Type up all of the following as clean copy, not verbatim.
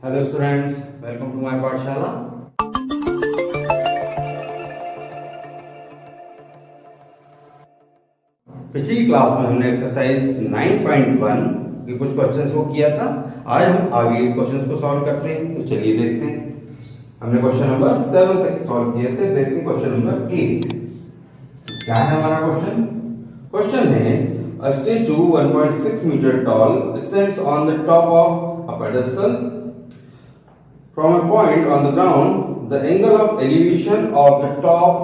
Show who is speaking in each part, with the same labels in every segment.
Speaker 1: Hello students, welcome to my Pathshala. पिछली class में हमने एक्सरसाइज 9.1 के कुछ क्वेश्चंस को किया था। आज हम आगे के क्वेश्चंस को सॉल्व करते हैं। तो चलिए देखते हैं। हमने क्वेश्चन नंबर 7 तक सॉल्व किए थे। देखते हैं क्वेश्चन नंबर 8 क्या है हमारा क्वेश्चन। क्वेश्चन है a statue 1.6 meter tall stands on the top of a pedestal. From a point on the ground, the angle of elevation of the top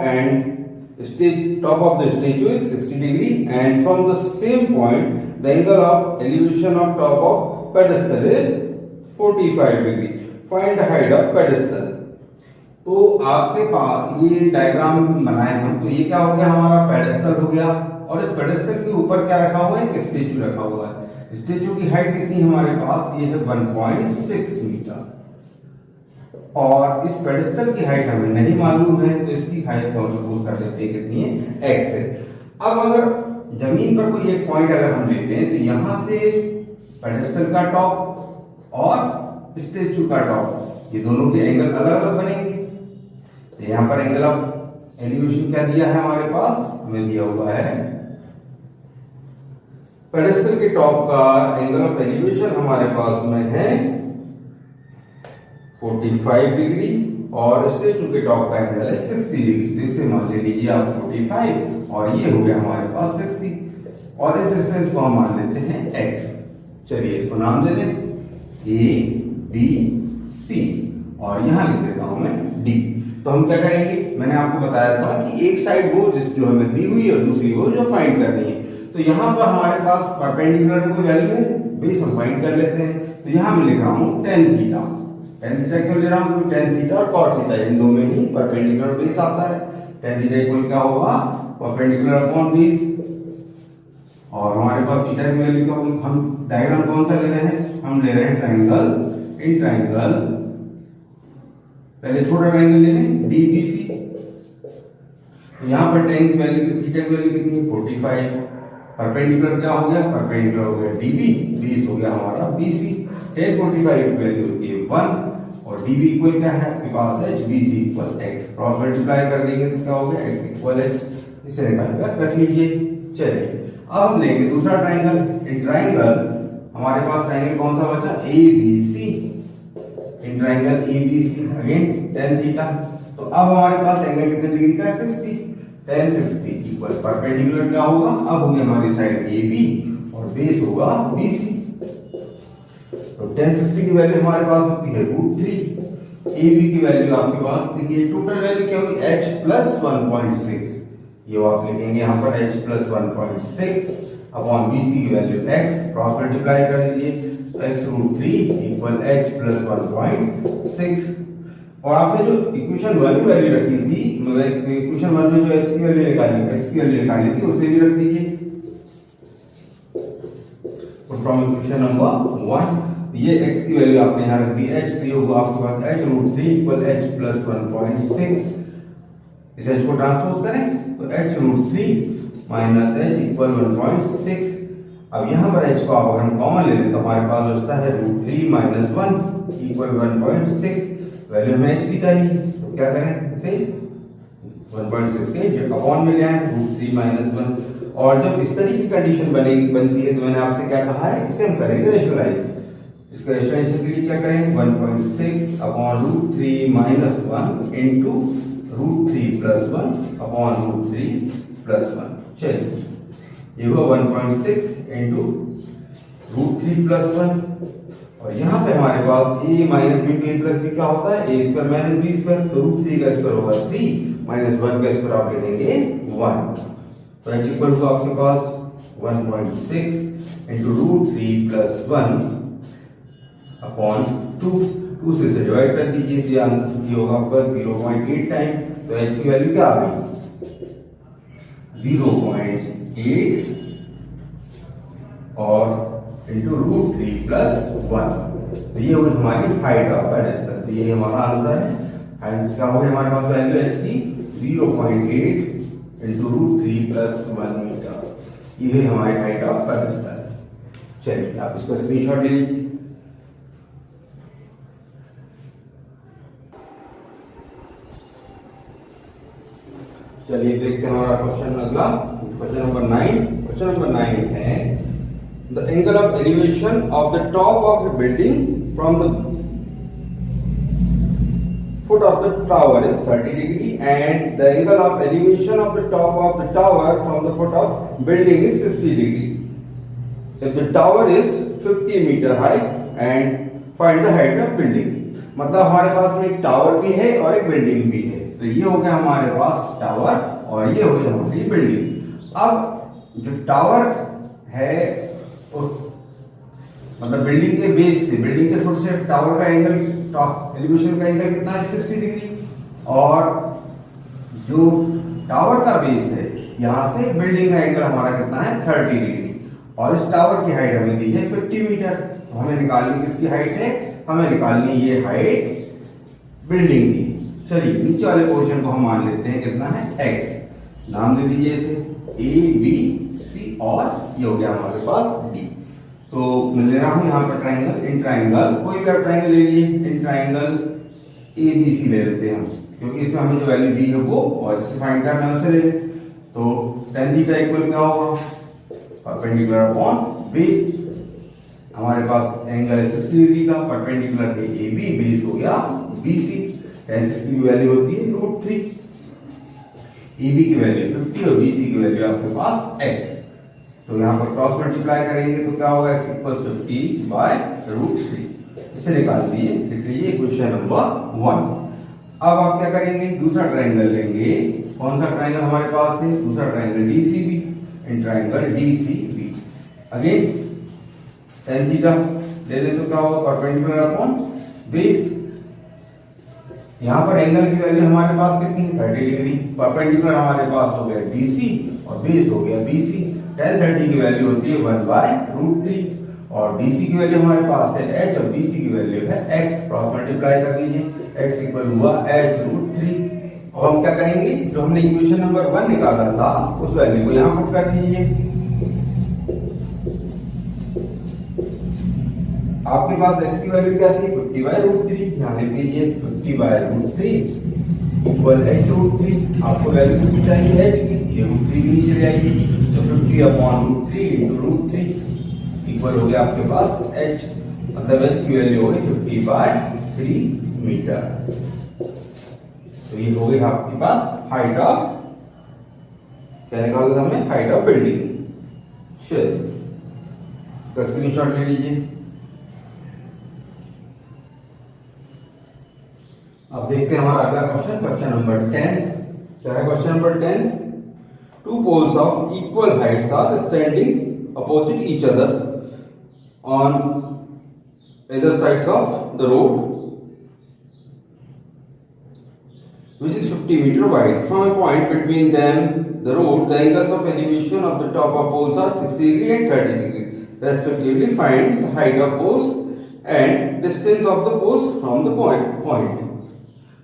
Speaker 1: of the statue is 60 degree, and from the same point, the angle of elevation of top of pedestal is 45 degree. Find the height of pedestal. तो आपके पास ये diagram बनाए हम, तो ये क्या हो गया, हमारा पेडेस्टल हो गया, और इस पेडेस्टल के ऊपर क्या रखा हुआ है, एक स्टेचू रखा हुआ है। स्टेचू की हाइट कितनी हमारे पास, ये है 1.6 मीटर, और इस पेडेस्टल की हाइट हमें नहीं मालूम है, तो इसकी हाइट को सपोज कर देते हैं कितनी है, x है। अब अगर जमीन पर कोई एक पॉइंट अगर हम लेते हैं, तो यहां से पेडेस्टल का टॉप और स्टेचू का टॉप, ये दोनों के एंगल अलग अलग बनेंगे। तो यहां पर एंगल ऑफ एलिवेशन क्या दिया है हमारे पास, हमें दिया हुआ है पेडेस्टल के टॉप का एंगल ऑफ एलिवेशन हमारे पास में है 45 डिग्री, और स्टेचू के टॉप का एंगल है 60 डिग्री। तो इसे मान ले लीजिए आप 45, और ये हो गया हमारे पास 60, और इस डिस्टेंस को हम मान लेते हैं x। चलिए इसको नाम दे दें A B C, और यहां लिख देता हूं मैं D। तो हम क्या करेंगे, मैंने आपको बताया था कि एक साइड वो जो हमें दी हुई है, और दूसरी वो जो फाइंड करनी है। तो यहां पर हमारे पास परपेंडिकुलर में कोई वैल्यू है, बेस हम फाइंड कर लेते हैं। तो यहां मैं लिख रहा हूं tan थीटा। tan थीटा क्यों ले रहा हूं, क्योंकि tan थीटा और cot थीटा इन दो में ही परपेंडिकुलर बेस आता है। tan थीटा इक्वल क्या होगा, परपेंडिकुलर अपॉन बेस, और हमारे पास थीटा की वैल्यू क्या होगी। हम डायग्राम कौन सा ले रहे हैं, हम ले रहे हैं ट्राइंगल। इन ट्राइंगल पहले छोटा ट्राइंगल ले लें DBC। यहां पर tan की वैल्यू, थीटा की वैल्यू कितनी है 45। परपेंडिकुलर क्या हो गया, परपेंडिकुलर हो गया DB, बेस हो गया हमारा BC। tan 45 की वैल्यू होती है 1, और DB इक्वल क्या है आपके पास है BC equal x। Cross multiply कर देंगे तो क्या हो गया x इक्वल h। इसे निकाल कर रख लीजिए। चलिए अब हम लेंगे दूसरा ट्राइंगल। इन ट्राइंगल हमारे पास ट्राइंगल कौन सा बचा, ABC। In triangle ABC again tan theta. तो अब हमारे पास एंगल कितने डिग्री का है, 60। tan 60 इक्वल परपेंडिकुलर क्या होगा, अब होगी हमारी साइड AB, और बेस होगा BC। तो tan 60 की वैल्यू हमारे पास होती है √3। AB की वैल्यू आपके पास देखिए, टोटल वैल्यू क्या होगी h प्लस 1.6। ये आप लिखेंगे यहाँ पर h प्लस 1.6 अपॉन BC की वैल्यू x। क्रॉस मल्टीप्लाई कर दीजिए, तो x √3 इक्वल h प्लस 1.6। और आपने जो इक्वेशन 1 की वैल्यू रखी थी, इक्वेशन 1 में जो x की वैल्यू निकाली, x की वैल्यू निकाली थी, उसे भी रख दीजिए। फ्रॉम इक्वेशन नंबर 1 ये x की वैल्यू आपने यहां रख दी h, तो ये होगा आपके पास h √3 इक्वल h प्लस 1.6। इस h को ट्रांसपोज करें तो h √3 माइनस h इक्वल 1.6। अब यहां पर h को अगर हम कॉमन ले लें तो हमारे पास बचता है √3 माइनस 1 इक्वल 1.6। वैल्यू हमें h की चाहिए, तो क्या करें, इसे 1.6 के अपॉन में ले आए √3 माइनस 1। और जब इस तरह की कंडीशन बनती है, तो मैंने आपसे क्या कहा है, इसे हम करेंगे रेशनलाइज। इसका रेशनलाइजेशन के लिए क्या करेंगे, 1.6 upon √3 minus 1 into √3 plus 1 upon √3 plus 1। चलिए ये हुआ 1.6 इंटू √3 प्लस 1, और यहाँ पे हमारे पास a minus b to a plus b क्या होता है, a square minus b square. तो √3 का स्क्वायर होगा 3 माइनस 1 का स्क्वायर आप ले लेंगे 1। तो h इक्वल टू आपके पास 1.6 इंटू √3 प्लस 1 अपॉन 2 से डिवाइड कर दीजिए, तो आंसर ये होगा आपका 0.8 टाइम। तो h की वैल्यू क्या आ गई, 0.8 और इंटू √3 प्लस 1। तो ये हुई हमारी हाइट ऑफ पेडेस्टल। तो ये हमारा आंसर है। हाइट क्या होगी हमारे पास वैल्यू h की 0.8 इंटू √3 प्लस 1 मीटर। ये है हमारी हाइट ऑफ पेडेस्टल। चलिए आप इसका स्क्रीनशॉट ले लीजिए। चलिए देखते हैं हमारा क्वेश्चन अगला, क्वेश्चन नंबर 9। क्वेश्चन नंबर 9 है the angle of elevation of the top of A building from the foot of the tower is 30 degree and the angle of elevation of the top of the tower from the foot of building is 60 degree. If the tower is 50 meter high and find the height of building. मतलब हमारे पास में एक tower भी है और एक building भी है, तो ये हो गया हमारे पास टावर और ये हो गया हमारी बिल्डिंग। अब जो टावर है उस मतलब बिल्डिंग के बेस से, बिल्डिंग के फुट से टावर का एंगल, टॉप एलिवेशन का एंगल कितना है 60 डिग्री, और जो टावर का बेस है यहां से बिल्डिंग का एंगल हमारा कितना है 30 डिग्री, और इस टावर की हाइट हमें दी है 50 मीटर। तो हमें निकालनी किसकी हाइट है, हमें निकालनी ये हाइट बिल्डिंग की। चलिए नीचे वाले पोर्शन को हम मान लेते हैं कितना है x, नाम दे दीजिए इसे a b c और ये हो गया हमारे पास d। तो मैं ले रहा हूं यहाँ पर ट्राइंगल, इन ट्राइंगल कोई भी आप ट्राइंगल ले लीजिए, इन ट्राइंगल ABC ले लेते हैं हम, क्योंकि इसमें हमें जो वैल्यू दी है वो और इसे फाइंड करना है उसे ले लें। तो tan थीटा इक्वल क्या होगा, परपेंडिकुलर अपॉन बेस, हमारे पास एंगल है 60 डिग्री का, परपेंडिकुलर है AB, बेस हो गया BC। tan 60 की वैल्यू होती है √3, AB की वैल्यू 50 और BC की वैल्यू आपके पास x। तो यहाँ पर क्रॉस मल्टीप्लाई करेंगे तो क्या होगा, x इक्वल 50 बाय √3। इसे निकाल दिए, लिख लीजिए इक्वेशन नंबर 1। अब आप क्या करेंगे, दूसरा ट्राइंगल लेंगे। कौन सा ट्राइंगल हमारे पास है, दूसरा triangle DCB, in triangle DCB again tan theta ले लें तो क्या होगा, परपेंडिकुलर अपॉन बेस। यहाँ पर एंगल की वैल्यू हमारे पास कितनी है 30 डिग्री, परपेंडिकुलर हमारे पास हो गया BC और बेस हो गया BC। tan 30 की वैल्यू होती है 1 बाय √3 और DC की वैल्यू हमारे पास है h और BC की वैल्यू है x। क्रॉस मल्टीप्लाई कर दीजिए, x इक्वल हुआ h √3। और हम क्या करेंगे, जो हमने इक्वेशन नंबर 1 निकाला था उस वैल्यू को यहाँ पुट कर दीजिए। आपके पास x की वैल्यू क्या थी 50 बाय √3, यहाँ लिख दीजिए 50 बाय √3 इक्वल h √3। आपको वैल्यू कितनी चाहिए h की, ये √3 नीचे जाएगी, तो 50 अपॉन √3 इंटू √3 इक्वल हो गया आपके पास h, मतलब h की वैल्यू होगी 50 बाय 3 मीटर। तो ये हो गई आपके पास हाइट ऑफ, क्या निकालना था हमें, हाइट ऑफ बिल्डिंग। चलिए इसका स्क्रीनशॉट ले लीजिए। अब देखते हैं हमारा अगला क्वेश्चन, क्वेश्चन नंबर 10। क्या है question number 10, two poles of equal heights are standing opposite each other on either sides of the road which is 50 meter wide. From a point between them the road, the angles of elevation of the top of poles are 60 degree and 30 degree respectively. Find the height of poles and distance of the poles from the point.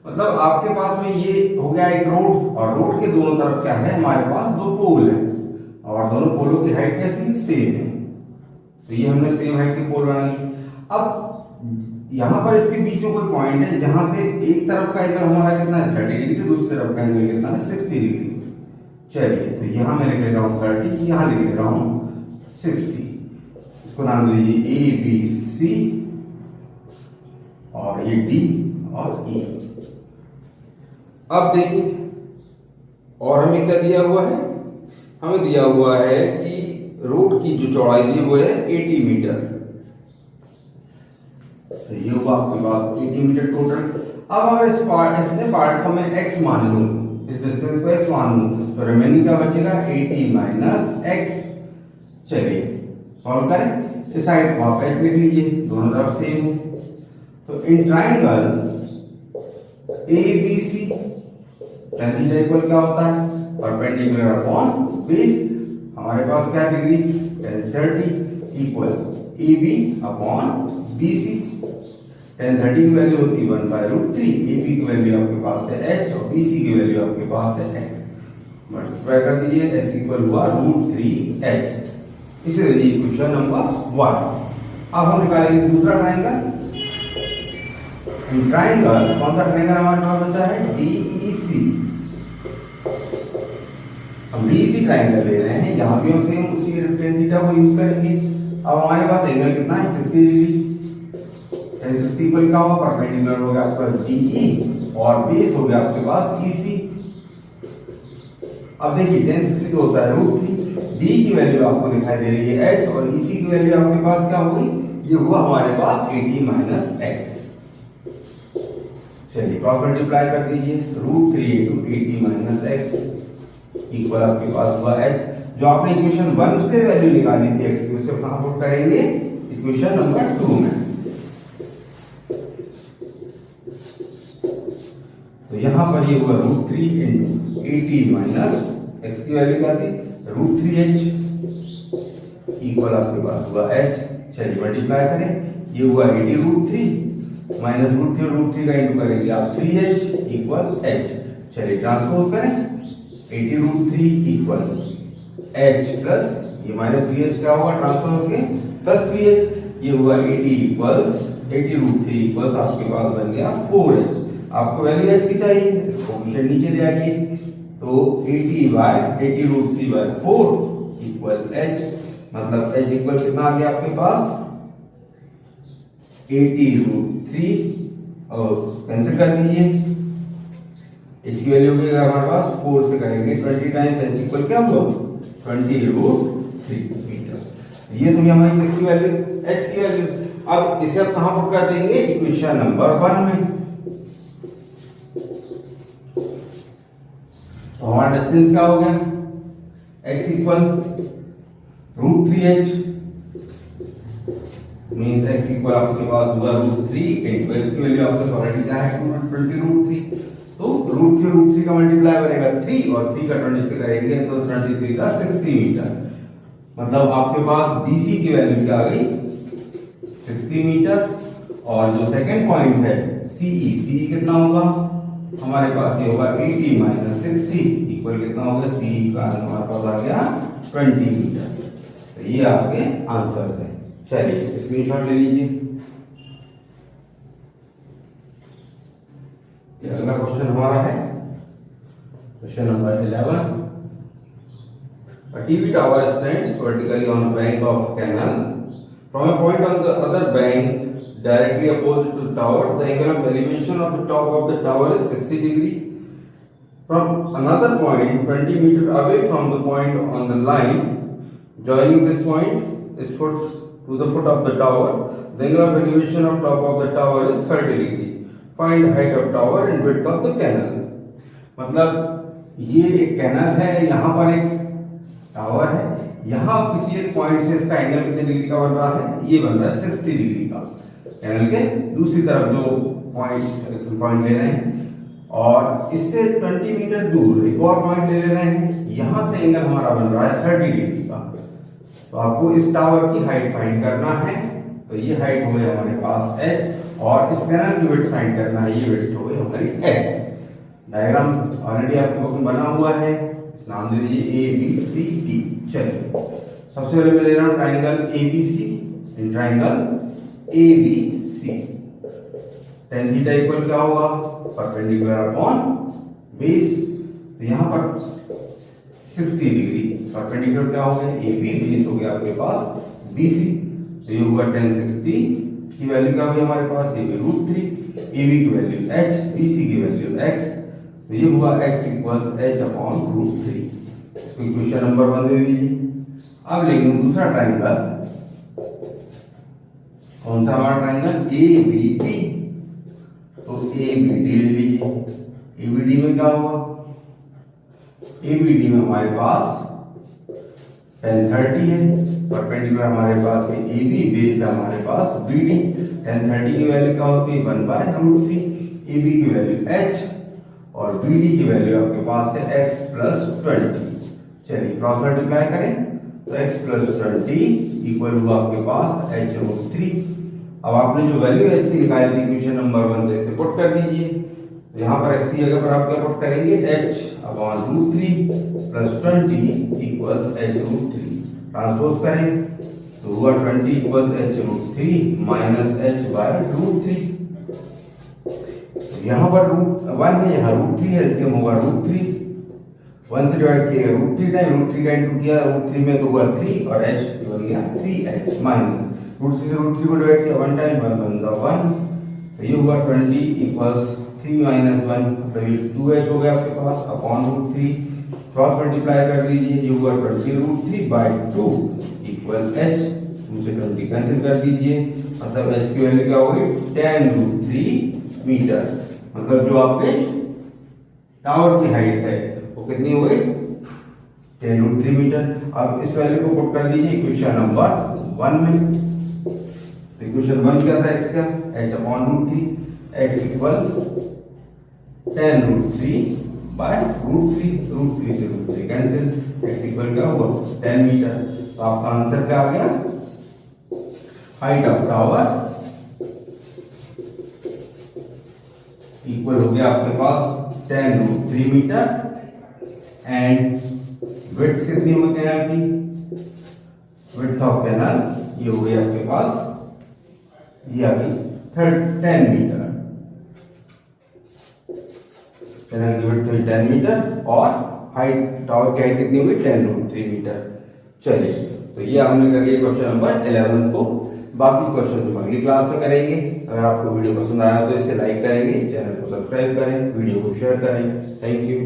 Speaker 1: मतलब आपके पास में ये हो गया एक road, और road के दोनों तरफ क्या है, हमारे पास दो पोल है और दोनों पोलों की हाइट कैसी सेम है। तो ये हमने सेम हाइट के पोल बना लिए। अब यहाँ पर इसके बीच में कोई पॉइंट है जहां से एक तरफ का एंगल हमारा कितना है 30 डिग्री, दूसरी तरफ का एंगल कितना है 60 डिग्री। चलिए तो यहाँ मैं लिख रहा हूँ 30, यहाँ लिख रहा हूँ 60। इसको नाम दीजिए ABC और ये D और E। अब देखिए, और हमें क्या दिया हुआ है, हमें दिया हुआ है कि रोड की जो चौड़ाई दी वो है 80 मीटर। तो ये होगा आपके पास 80 मीटर टोटल। अब अगर इस पार्ट को मैं x मान लूं, इस डिस्टेंस को x मान लूं, तो रिमेनिंग क्या बचेगा 80 माइनस x। चलिए सॉल्व करें, इस साइड को आप h लिख लीजिए, दोनों तरफ सेम है। तो in triangle ABC tan theta equal क्या होता है, परपेंडिकुलर अपॉन बेस। हमारे पास क्या degree tan 30 equal AB upon BC। tan 30 की वैल्यू होती है 1 बाय √3, AB की वैल्यू आपके पास है h और BC की वैल्यू आपके पास है x। मल्टीप्लाई कर दीजिए, x इक्वल हुआ √3h। इसे लीजिए क्वेश्चन नंबर 1। अब हम निकालेंगे दूसरा ट्राइंगल। ट्राइंगल कौन सा ट्राइंगल हमारे पास बचा है, DEC। हम बीसी ट्राइंगल ले रहे हैं, यहाँ भी हम सेम उसी tan थीटा को यूज करेंगे। अब हमारे पास एंगल कितना है 60 डिग्री, tan 60 इक्वल क्या होगा, परपेंडिकुलर हो गया आपका DE और बेस हो गया आपके पास EC। अब देखिए tan 60 तो होता है √3, D की वैल्यू आपको दिखाई दे रही है x और EC की वैल्यू आपके पास क्या होगी, ये हुआ हमारे पास 80 माइनस x। चलिए क्रॉस मल्टीप्लाई कर दीजिए, √3 × 80 माइनस x इक्वल आपके पास हुआ h। जो आपने इक्वेशन 1 से वैल्यू निकाली थी x की, उसे कहां पुट करेंगे, इक्वेशन नंबर 2 में। तो यहां पर ये हुआ √3 × 80 माइनस x की वैल्यू क्या थी, √3h इक्वल आपके पास हुआ h। चलिए मल्टीप्लाई करें, ये हुआ 80 √3 माइनस √3 और √3 का इंटू करेंगे आप 3h इक्वल h। चलिए ट्रांसपोज करें, 80 √3 इक्वल h प्लस ये माइनस 3h क्या होगा, ट्रांसपोज होके प्लस 3h, ये हुआ 80 इक्वल्स 80 √3 इक्वल्स आपके पास बन गया 4h। आपको वैल्यू h की चाहिए, कोएफिशिएंट नीचे ले आइए, तो 80 √3 by 4 इक्वल h, मतलब h इक्वल कितना आ गया आपके पास 80 √3 और कैंसिल कर दीजिए, h की वैल्यू होगी हमारे पास 4 से करेंगे 20 टाइम्स, h इक्वल क्या होगा 20 √3 मीटर। ये तो हमारी किसकी वैल्यू, h की वैल्यू। अब इसे आप कहां पुट कर देंगे, इक्वेशन नंबर 1 में। तो हमारा डिस्टेंस क्या हो गया, x equal √3h means x equal आपके पास हुआ √3 into x की वैल्यू आपके ऑलरेडी क्या है 20 √3, तो √3 का मल्टीप्लाई बनेगा 3 और 3 का 20 से करेंगे तो 23 का 60 मीटर। मतलब आपके पास BC की वैल्यू क्या आ गई 60 मीटर। और जो सेकंड पॉइंट है CE कितना होगा, हमारे पास ये होगा 80 माइनस 60 इक्वल कितना होगा, CE का हमारे पास आ गया 20 मीटर। तो ये आपके आंसर्स है। चलिए स्क्रीनशॉट ले लीजिए। ये अगला क्वेश्चन हमारा है question number 11। A TV tower stands vertically on a bank of canal. From a point on the other bank directly opposite to the tower, the angle of elevation of the top of the tower is 60 degree. From another point 20 meter away from the point on the line joining this point is foot to the foot of the tower, the angle of elevation of top of the tower is 30 degree. Find height of tower and width of the canal. मतलब ये एक canal है, यहाँ पर एक tower है, यहाँ किसी एक पॉइंट से इसका एंगल कितने डिग्री का बन रहा है, ये बन रहा है 60 डिग्री का। कैनल के दूसरी तरफ जो पॉइंट ले रहे हैं और इससे 20 मीटर दूर एक और पॉइंट ले रहे हैं, यहां से एंगल हमारा बन रहा है 30 डिग्री का। तो आपको इस टावर की हाइट फाइंड करना है, तो ये हाइट हो गई हमारे पास h और इस कैनल की विड्थ फाइंड करना है, ये विड्थ हो गई हमारी x। डायग्राम ऑलरेडी आपके पास बना हुआ है, नाम दे दीजिए ABCD। चलिए सबसे पहले मैं ले रहा हूं triangle ABC in triangle ABC। tan theta equal क्या होगा, परपेंडिकुलर अपॉन बेस, तो यहां पर 60 डिग्री, परपेंडिकुलर क्या हो गया AB, बेस हो गया आपके पास BC, तो ये हुआ tan 60 की वैल्यू क्या हुई हमारे पास, ये √3, AB की वैल्यू h, BC की वैल्यू x, तो ये हुआ x इक्वल्स h अपॉन √3। इसको इक्वेशन नंबर 1 दे दीजिए। अब लेंगे दूसरा ट्राइंगल, कौन सा हमारा ट्राइंगल ABD, तो ABD ले लीजिए। ABD में क्या होगा, ABD में हमारे पास tan 30 है, परपेंडिकुलर हमारे पास है AB, बेस है हमारे पास BD। tan 30 की वैल्यू क्या होती है 1/√3, AB की वैल्यू h और BD की वैल्यू आपके पास है x प्लस 20। चलिए क्रॉस मल्टीप्लाई करें, तो x प्लस 20 इक्वल हुआ आपके पास h√3। अब आपने जो वैल्यू h की निकाली थी इक्वेशन नंबर 1 से इसे पुट कर दीजिए। तो यहाँ पर x की जगह पर आप क्या पुट करेंगे, h upon √3 plus 20 equals h√3। Transpose करें तो हुआ 20 इक्वल्स h√3 माइनस h/√3। यहाँ पर √1 है, यहाँ √3 है, इसलिए होगा √3 1 से डिवाइड किया √3 टाइम √3 का इंटू किया √3 में तो हुआ 3 और h बन गया 3h माइनस √3 से √3 को डिवाइड किया 1 टाइम 1 बन गया 1 ये हुआ 20 इक्वल्स 3 माइनस 1 मतलब ये 2h हो गया आपके पास अपॉन √3 क्रॉस मल्टीप्लाई कर दीजिए ये हुआ 20 √3 बाय 2 इक्वल h 2 से 20 कैंसिल कर दीजिए मतलब h की वैल्यू क्या होगी 10 √3 मीटर मतलब जो आपके टावर की हाइट है वो कितनी हो गई 10 √3 मीटर। अब इस वैल्यू को पुट कर दीजिए इक्वेशन नंबर 1 में। इक्वेशन 1 क्या था इसका h upon √3 x equal 10 √3 by √3 से √3 कैंसिल x इक्वल क्या हुआ 10 मीटर। तो आपका आंसर क्या आ गया हाइट ऑफ टावर इक्वल हो गया आपके पास 10 √3 मीटर एंड विड्थ कितनी हुई कैनाल की विड्थ ऑफ कैनाल ये हो गई आपके पास ये आ गई 10 मीटर कैनाल की विड्थ हुई 10 मीटर और हाइट टावर की हाइट कितनी हुई 10 √3 मीटर। चलिए तो ये हमने कर लिया क्वेश्चन नंबर 11 को। बाकी क्वेश्चन हम अगली क्लास में करेंगे। अगर आपको वीडियो पसंद आया तो इसे लाइक करेंगे चैनल को सब्सक्राइब करें वीडियो को शेयर करें। Thank you.